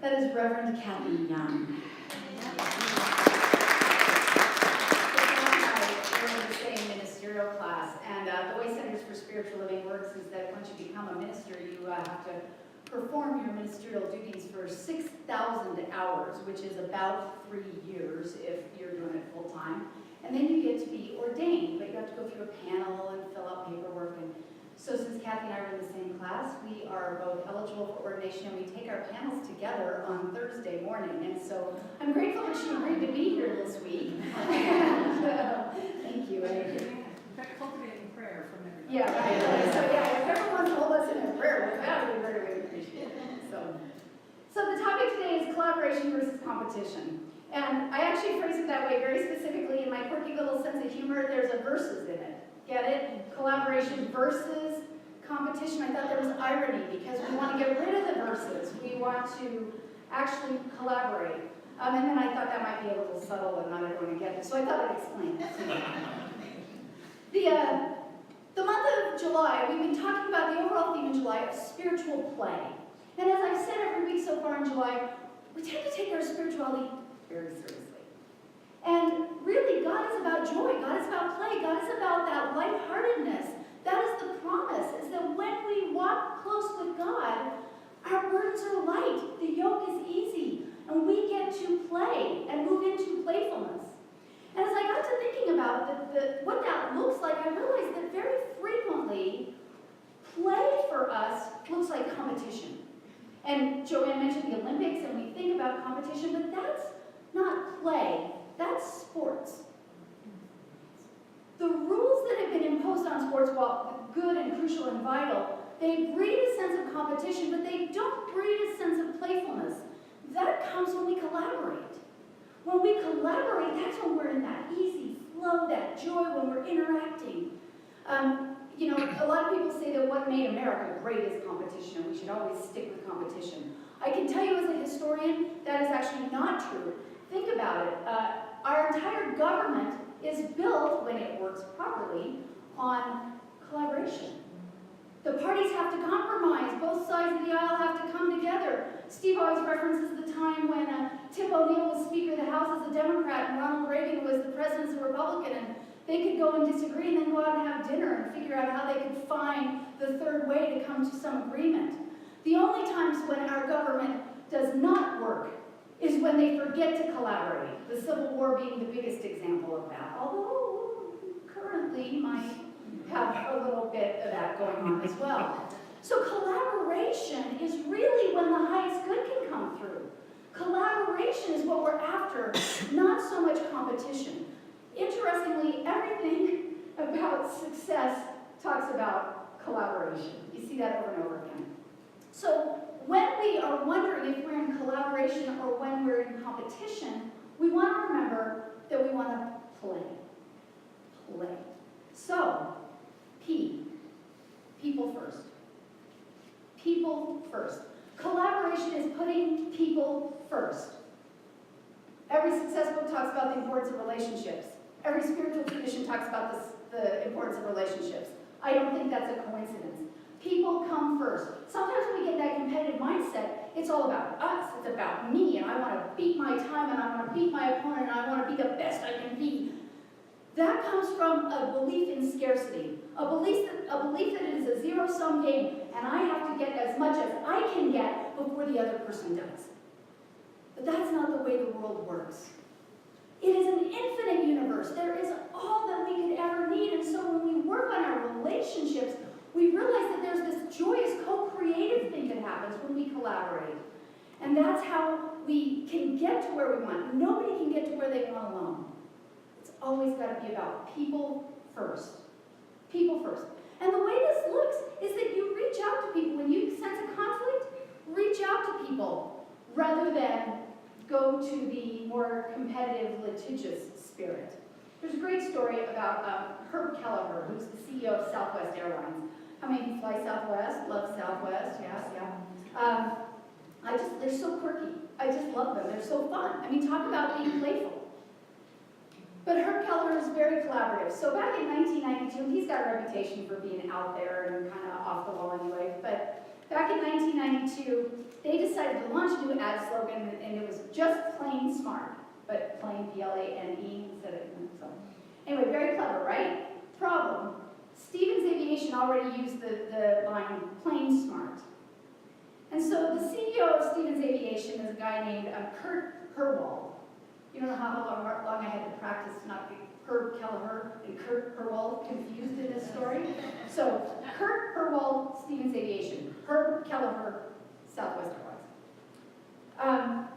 That is Reverend Kathy Young. We're in the same ministerial class, and the way Centers for Spiritual Living works is that once you become a minister, you have to perform your ministerial duties for 6,000 hours, which is about 3 years if you're doing it full time. And then you get to be ordained, but you have to go through a panel and fill out paperwork. And so since Kathy and I are in the same class, we are both eligible for ordination, and we take our panels together on Thursday morning. And so I'm grateful that she agreed to be here this week. Thank you. In fact, cultivating prayer from everybody. Yeah, right. So yeah, if everyone's hold us in a prayer, that would be very, very appreciated. So the topic today is collaboration versus competition. And I actually phrase it that way very specifically in my quirky little sense of humor. There's a verses in it. Get it? Collaboration versus competition. I thought there was irony because we want to get rid of the verses. We want to actually collaborate. And then I thought that might be a little subtle and not everyone would get it. So I thought I'd explain it. The month of July, we've been talking about the overall theme in July of spiritual play. And as I've said every week so far in July, we tend to take our spirituality very seriously. And really, God is about joy. God is about play. God is about that lightheartedness. That is the promise, is that when we walk close with God, our burdens are light. The yoke is easy. And we get to play and move into playfulness. And as I got to thinking about what that looks like, I realized that very frequently, play for us looks like competition. And Joanne mentioned the Olympics, and we think about competition, but that's not play. That's sports. The rules that have been imposed on sports, while good and crucial and vital, they breed a sense of competition, but they don't breed a sense of playfulness. That comes when we collaborate. When we collaborate, that's when we're in that easy flow, that joy, when we're interacting. A lot of people say that what made America great is competition, and we should always stick with competition. I can tell you as a historian, that is actually not true. Think about it. Our entire government is built, when it works properly, on collaboration. The parties have to compromise. Both sides of the aisle have to come together. Steve always references the time when Tip O'Neill was Speaker of the House as a Democrat and Ronald Reagan was the President as a Republican, and they could go and disagree and then go out and have dinner and figure out how they could find the third way to come to some agreement. The only times when our government does not work is when they forget to collaborate, the Civil War being the biggest example of that, although currently might have a little bit of that going on as well. So collaboration is really when the highest good can come through. Collaboration is what we're after, not so much competition. Interestingly, everything about success talks about collaboration. You see that over and over again. So when we are wondering if we're in collaboration or when we're in competition, we want to remember that we want to play. Play. So, people first. People first. Collaboration is putting people first. Every success book talks about the importance of relationships. Every spiritual tradition talks about the importance of relationships. I don't think that's a coincidence. People come first. Sometimes when we get that competitive mindset, it's all about us. It's about me, and I want to beat my time, and I want to beat my opponent, and I want to be the best I can be. That comes from a belief in scarcity, a belief that it is a zero-sum game, and I have to get as much as I can get before the other person does. But that's not the way the world works. It is an infinite universe. There is all that we could ever need, and so when we work on our relationships, we realize that there's this joyous, co-creative thing that happens when we collaborate. And that's how we can get to where we want. Nobody can get to where they want alone. It's always got to be about people first. People first. And the way this looks is that you reach out to people. When you sense a conflict, reach out to people rather than go to the more competitive, litigious spirit. There's a great story about Herb Kelleher, who's the CEO of Southwest Airlines. How many of you fly Southwest? Love Southwest, yes, yeah. They're so quirky. I just love them. They're so fun. I mean, talk about being playful. But Herb Kelleher is very collaborative. So back in 1992, he's got a reputation for being out there and kind of off the wall anyway, but Back in 1992, they decided to launch a new ad slogan, and it was just plain smart, but plain P-L-A-N-E instead of, so. Anyway, very clever, right? Problem, Stevens Aviation already used the line plain smart. And so the CEO of Stevens Aviation is a guy named Kurt Herwald. You know how long I had to practice to not get Herb Kelleher and Kurt Herwald confused in this story? So Kurt Herwald, Stevens Aviation. Herb Kelleher, Southwest Airlines.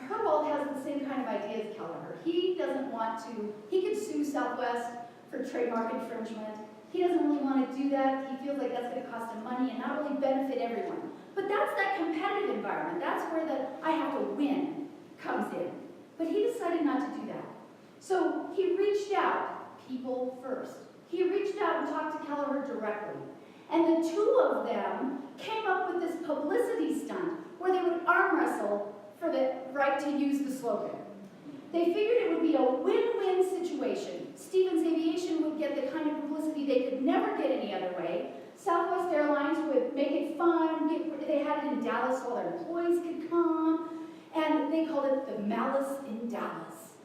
Herwald has the same kind of idea as Kelleher. He doesn't want to, he could sue Southwest for trademark infringement. He doesn't really want to do that. He feels like that's going to cost him money and not really benefit everyone. But that's that competitive environment. That's where the I have to win comes in. But he decided not to do that. So he reached out, people first. He reached out and talked to Kelleher directly. And the two of them came up with this publicity stunt where they would arm wrestle for the right to use the slogan. They figured it would be a win-win situation. Stevens Aviation would get the kind of publicity they could never get any other way. Southwest Airlines would make it fun. They had it in Dallas so all their employees could come. And they called it the Malice in Dallas.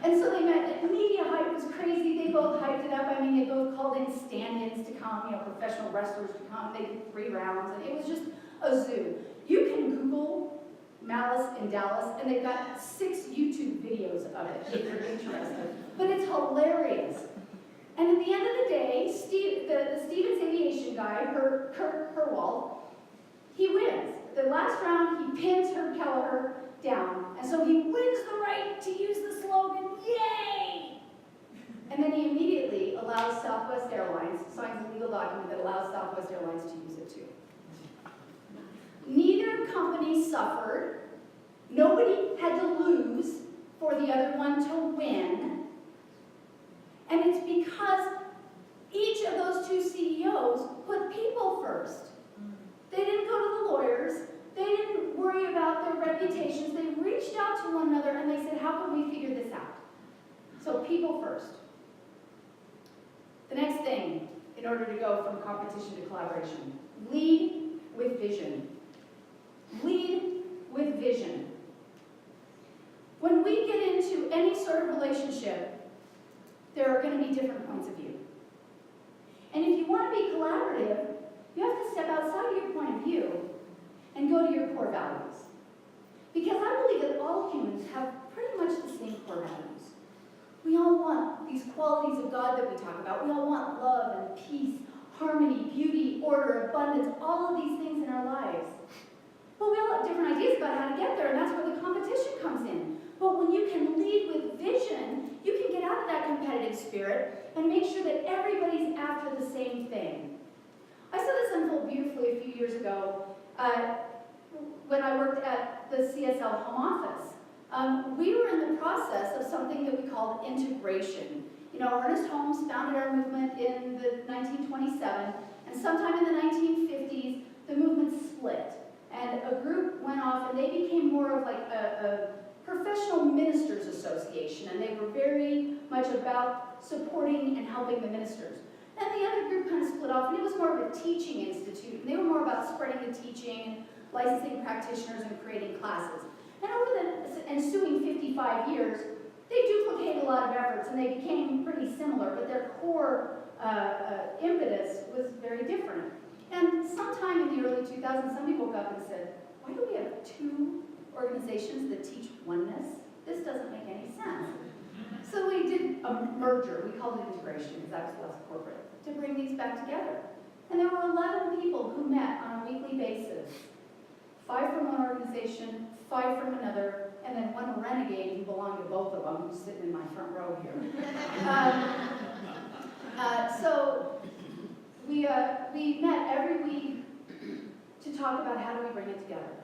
And so they met. The media hype was crazy. They both hyped it up. I mean, they both called in stand-ins to come, professional wrestlers to come. They did 3 rounds, and it was just a zoo. You can Google Malice in Dallas, and they've got 6 YouTube videos of it if you're interested. But it's hilarious. And at the end of the day, the Stevens Aviation guy, Kurt Herwald, he wins. The last round, he pins Herb Kelleher down, and so he wins the right to use the slogan, yay! And then he immediately allows Southwest Airlines, signs a legal document that allows Southwest Airlines to use it too. Neither company suffered. Nobody had to lose for the other one to win. And it's because each of those 2 CEOs put people first. They didn't go to the lawyers. They didn't worry about their reputations. They reached out to one another and they said, how can we figure this out? So people first. The next thing, in order to go from competition to collaboration, lead with vision. Lead with vision. When we get into any sort of relationship, there are going to be different points of view. And if you want to be collaborative, you have to step outside of your point of view and go to your core values. Because I believe that all humans have pretty much the same core values. We all want these qualities of God that we talk about. We all want love and peace, harmony, beauty, order, abundance, all of these things in our lives. But we all have different ideas about how to get there, and that's where the competition comes in. But when you can lead with vision, you can get out of that competitive spirit and make sure that everybody's after the same thing. I saw this unfold beautifully a few years ago when I worked at the CSL home office. We were in the process of something that we called integration. Ernest Holmes founded our movement in the 1927, and sometime in the 1950s, the movement split. And a group went off, and they became more of like a professional ministers association, and they were very much about supporting and helping the ministers. And the other group kind of split off, and it was more of a teaching institute, and they were more about spreading the teaching, licensing practitioners, and creating classes. And over the ensuing 55 years, they duplicated a lot of efforts, and they became pretty similar, but their core impetus was very different. And sometime in the early 2000s, somebody woke up and said, why do we have 2 organizations that teach oneness? This doesn't make any sense. So we did a merger. We called it integration because that was less corporate, to bring these back together. And there were 11 people who met on a weekly basis. 5 from one organization, 5 from another, and then one renegade who belonged to both of them, who's sitting in my front row here. So we met every week to talk about how do we bring it together.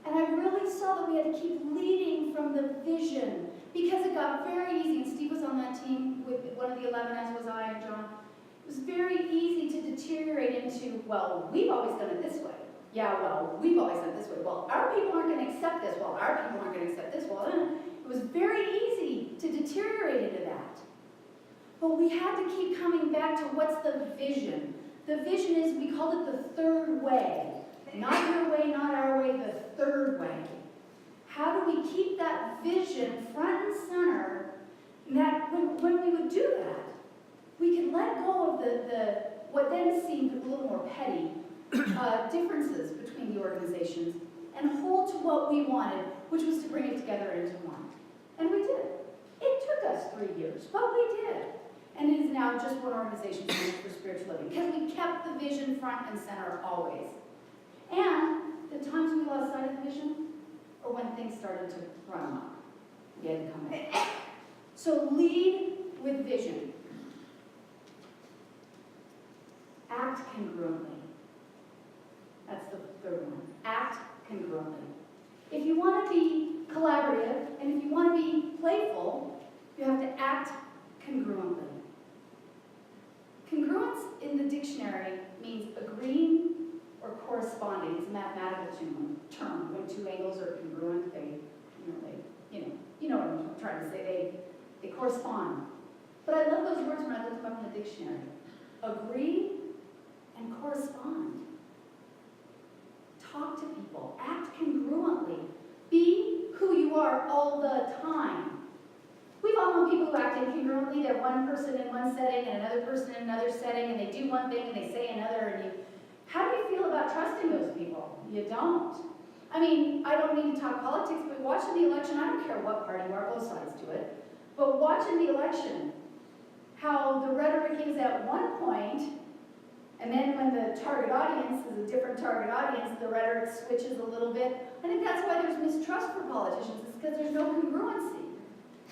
And I really saw that we had to keep leading from the vision, because it got very easy, and Steve was on that team with one of the 11, as was I and John. It was very easy to deteriorate into, well, we've always done it this way. Yeah, well, we've always done it this way. Well, our people aren't going to accept this. Well, our people aren't going to accept this. Well, it was very easy to deteriorate into that. But we had to keep coming back to what's the vision. The vision is, we called it the third way. Not your way, not our way, the third way. How do we keep that vision front and center? And that when we would do that, we could let go of the what then seemed a little more petty differences between the organizations and hold to what we wanted, which was to bring it together into one. And we did. It took us 3 years, but we did. And it is now just one organization for spiritual living, because we kept the vision front and center always. And the times we lost sight of the vision, or when things started to run amok, we had to come back. So lead with vision. Act congruently. That's the third one. Act congruently. If you want to be collaborative, and if you want to be playful, you have to act congruently. Congruence in the dictionary means agreeing or corresponding. It's a mathematical term. When two angles are congruent, you know what I'm trying to say. They correspond. But I love those words when I look them up in the dictionary. Agree and correspond. Talk to people. Act congruently. Be who you are all the time. We've all known people who act incongruently. They're one person in one setting and another person in another setting, and they do one thing and they say another. And how do you feel about trusting those people? You don't. I mean, I don't mean to talk politics, but watching the election, I don't care what party you are, both sides do it. But watching the election, how the rhetoric is at one point, and then when the target audience is a different target audience, the rhetoric switches a little bit. I think that's why there's mistrust for politicians. It's because there's no congruency.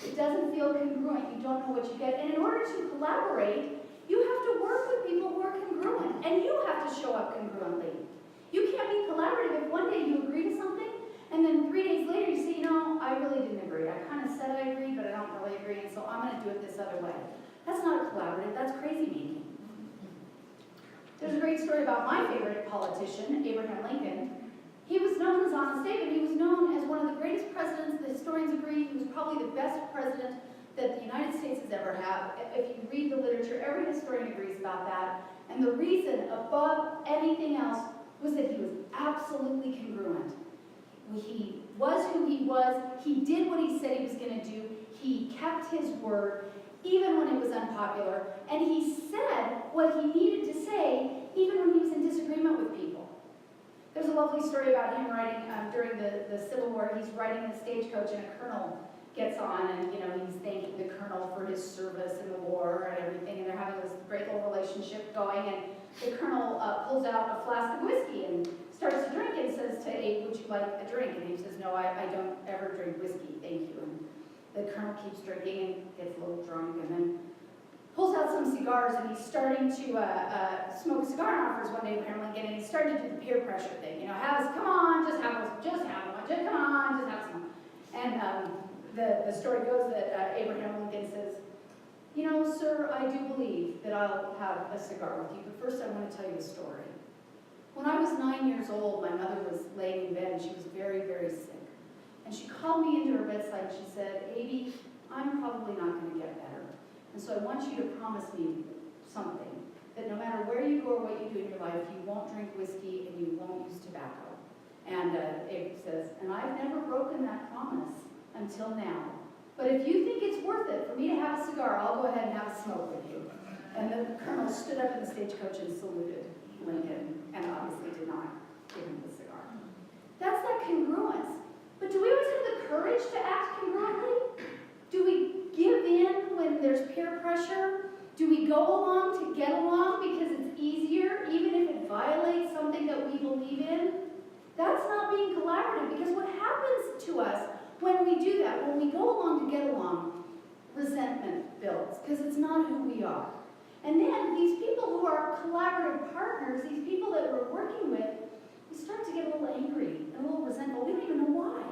It doesn't feel congruent. You don't know what you get. And in order to collaborate, you have to work with people who are congruent. And you have to show up congruently. You can't be collaborative if one day you agree to something, and then 3 days later you say, you know, I really didn't agree. I kind of said I agreed, but I don't really agree, and so I'm going to do it this other way. That's not a collaborative. That's crazy making. There's a great story about my favorite politician, Abraham Lincoln. He was known as honest David. He was known as one of the greatest presidents. The historians agree he was probably the best president that the United States has ever had. If you read the literature, every historian agrees about that. And the reason, above anything else, was that he was absolutely congruent. He was who he was. He did what he said he was going to do. He kept his word, even when it was unpopular. And he said what he needed to say, even when he was in disagreement with people. There's a lovely story about him writing during the Civil War. He's riding in a stagecoach, and a colonel gets on, and he's thanking the colonel for his service in the war and everything, and they're having this great little relationship going, and the colonel pulls out a flask of whiskey and starts to drink and says to Abe, would you like a drink? And Abe says, no, I don't ever drink whiskey, thank you. And the colonel keeps drinking and gets a little drunk, and then pulls out some cigars, and he's starting to smoke a cigar, and offers one to Abraham Lincoln, and he's starting to do the peer pressure thing. Come on, just have one, come on, just have some. And the story goes that Abraham Lincoln says, sir, I do believe that I'll have a cigar with you, but first I want to tell you a story. When I was 9 years old, my mother was laying in bed, and she was very, very sick. And she called me into her bedside, and she said, Abby, I'm probably not going to get better. And so I want you to promise me something, that no matter where you go or what you do in your life, you won't drink whiskey and you won't use tobacco. And Abe says, and I've never broken that promise until now. But if you think it's worth it for me to have a cigar, I'll go ahead and have a smoke with you. And the colonel stood up in the stagecoach and saluted Lincoln, and obviously did not give him the cigar. That's that congruence. But do we always have the courage to act congruently? Do we give in when there's peer pressure? Do we go along to get along because it's easier, even if it violates something that we believe in? That's not being collaborative, because what happens to us when we do that, when we go along to get along, resentment builds, because it's not who we are. And then these people who are collaborative partners, these people that we're working with, we start to get a little angry and a little resentful. We don't even know why.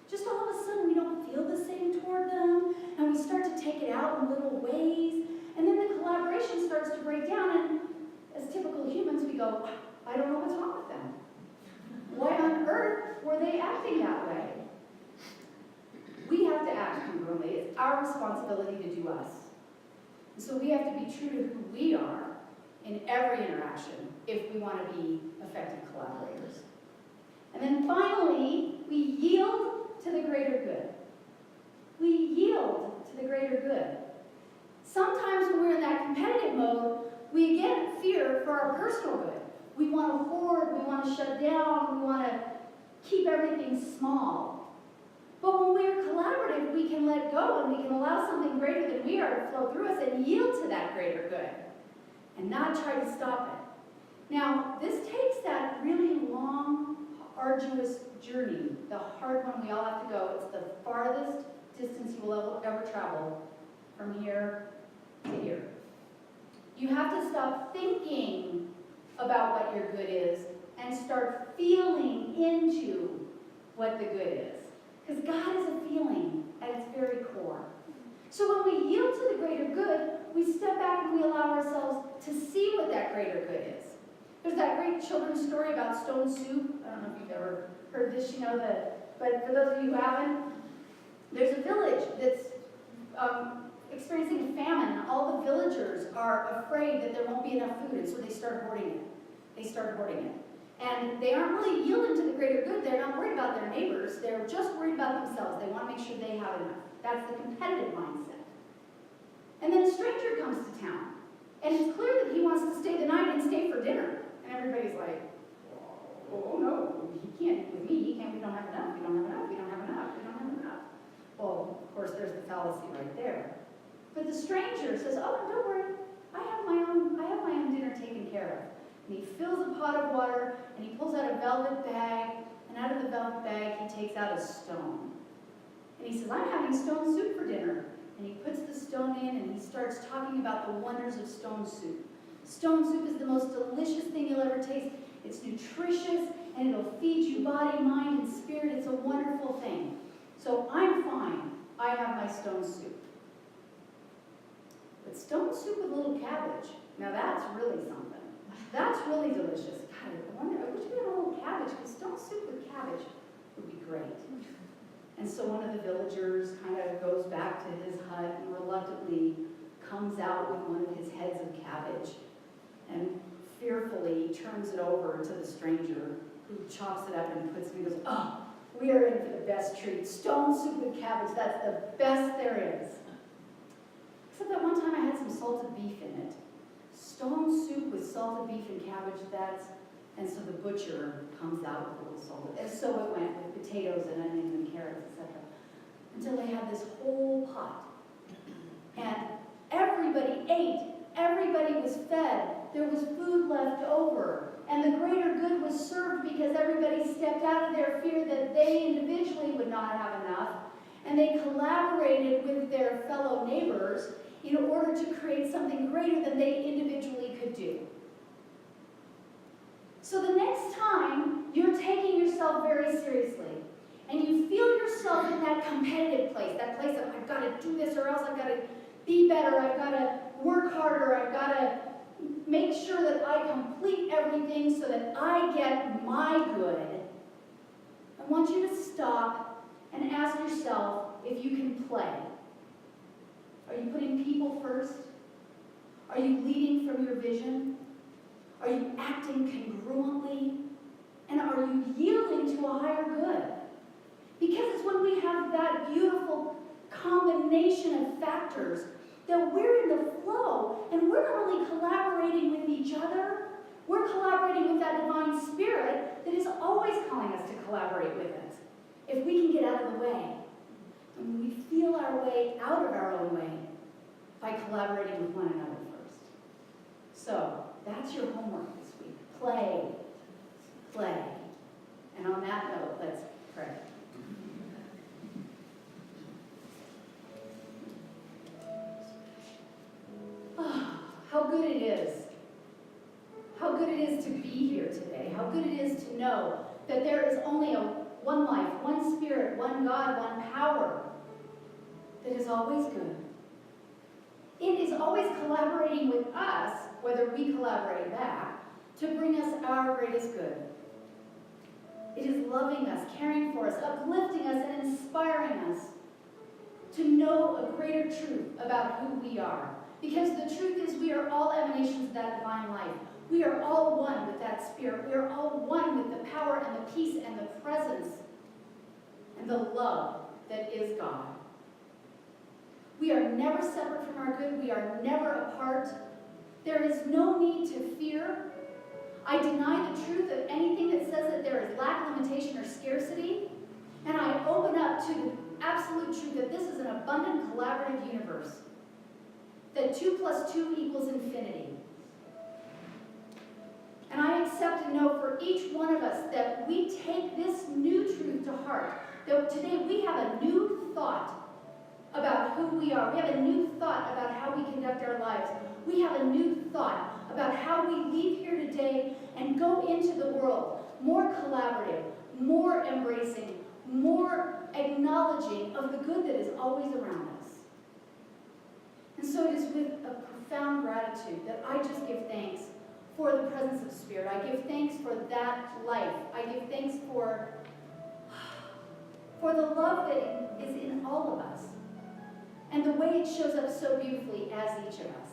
Just all of a sudden we don't feel the same toward them, and we start to take it out in little ways, and then the collaboration starts to break down, and as typical humans we go, I don't know what's wrong with them. Why on earth were they acting that way? We have to act congruently. It's our responsibility to do us. And so we have to be true to who we are, in every interaction if we want to be effective collaborators. And then finally, we yield to the greater good. We yield to the greater good. Sometimes when we're in that competitive mode, we again fear for our personal good. We want to hoard, we want to shut down, we want to keep everything small. But when we're collaborative, we can let go and we can allow something greater than we are to flow through us and yield to that greater good and not try to stop it. Now, this takes that really long, arduous journey, the hard one we all have to go. It's the farthest distance you will ever travel from here to here. You have to stop thinking about what your good is and start feeling into what the good is. Because God is a feeling at its very core. So when we yield to the greater good, we step back and we allow ourselves to see what that greater good is. There's that great children's story about stone soup. I don't know if you've ever heard this, but for those of you who haven't, there's a village that's experiencing a famine, and all the villagers are afraid that there won't be enough food, and so they start hoarding it. And they aren't really yielding to the greater good. They're not worried about their neighbors. They're just worried about themselves. They want to make sure they have enough. That's the competitive mindset. And then a stranger comes to town, and it's clear that he wants to stay the night and stay for dinner. And everybody's like, oh no, he can't eat with me. We don't have enough. We don't have enough. We don't have enough. We don't have enough. Well, of course, there's the fallacy right there. But the stranger says, oh, don't worry. I have my own dinner taken care of. And he fills a pot of water, and he pulls out a velvet bag, and out of the velvet bag, he takes out a stone. And he says, I'm having stone soup for dinner. And he puts the stone in, and he starts talking about the wonders of stone soup. Stone soup is the most delicious thing you'll ever taste. It's nutritious, and it'll feed you body, mind, and spirit. It's a wonderful thing. So I'm fine. I have my stone soup. But stone soup with a little cabbage, now that's really something. That's really delicious. God, I wish we had a little cabbage, because stone soup with cabbage would be great. And so one of the villagers kind of goes back to his hut and reluctantly comes out with one of his heads of cabbage and fearfully turns it over to the stranger, who chops it up and puts it and goes, oh, we are in for the best treat. Stone soup with cabbage, that's the best there is. Except that one time I had some salted beef in it. Stone soup with salted beef and cabbage, and so the butcher comes out with a little salted, and so it went with potatoes and onions and carrots, etc. Until they had this whole pot. And everybody ate, everybody was fed, there was food left over, and the greater good was served because everybody stepped out of their fear that they individually would not have enough, and they collaborated with their fellow neighbors in order to create something greater than they individually could do. So the next time you're taking yourself very seriously, and you feel yourself in that competitive place, that place of, I've got to do this or else I've got to be better, I've got to work harder, I've got to make sure that I complete everything so that I get my good, I want you to stop and ask yourself if you can play. Are you putting people first? Are you leading from your vision? Are you acting congruently? And are you yielding to a higher good? Because it's when we have that beautiful combination of factors that we're in the flow, and we're not only collaborating with each other, we're collaborating with that divine spirit that is always calling us to collaborate with us. If we can get out of the way, and we feel our way out of our own way by collaborating with one another first. So, that's your homework this week. Play. Play. And on that note, let's pray. Oh, how good it is. How good it is to be here today. How good it is to know that there is only one life, one spirit, one God, one power that is always good. It is always collaborating with us, whether we collaborate back, to bring us our greatest good. It is loving us, caring for us, uplifting us, and inspiring us to know a greater truth about who we are. Because the truth is we are all emanations of that divine life. We are all one with that spirit. We are all one with the power and the peace and the presence and the love that is God. We are never separate from our good. We are never apart. There is no need to fear. I deny the truth of anything that says that there is lack, limitation, or scarcity. And I open up to the absolute truth that this is an abundant, collaborative universe. That 2 + 2 = infinity. And I accept and know for each one of us that we take this new truth to heart. That today we have a new thought about who we are. We have a new thought about how we conduct our lives. We have a new thought about how we leave here today and go into the world more collaborative, more embracing, more acknowledging of the good that is always around us. And so it is with a profound gratitude that I just give thanks for the presence of Spirit. I give thanks for that life. I give thanks for the love that is in all of us and the way it shows up so beautifully as each of us.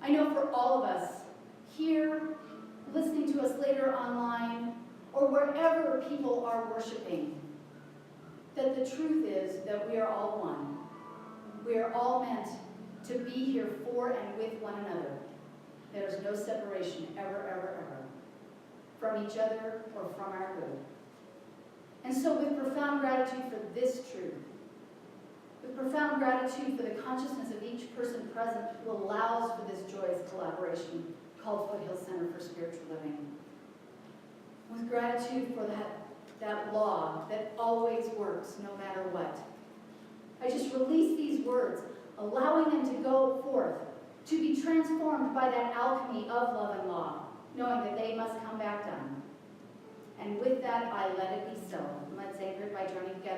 I know for all of us here, listening to us later online, or wherever people are worshiping, that the truth is that we are all one. We are all meant to be here for and with one another. There is no separation ever, ever, ever from each other or from our good. And so with profound gratitude for this truth, with profound gratitude for the consciousness of each person present who allows for this joyous collaboration called Foothill Center for Spiritual Living, with gratitude for that law that always works no matter what, I just release these words, allowing them to go forth, to be transformed by that alchemy of love and law, knowing that they must come back done. And with that, I let it be so. Let's anchor it by joining together.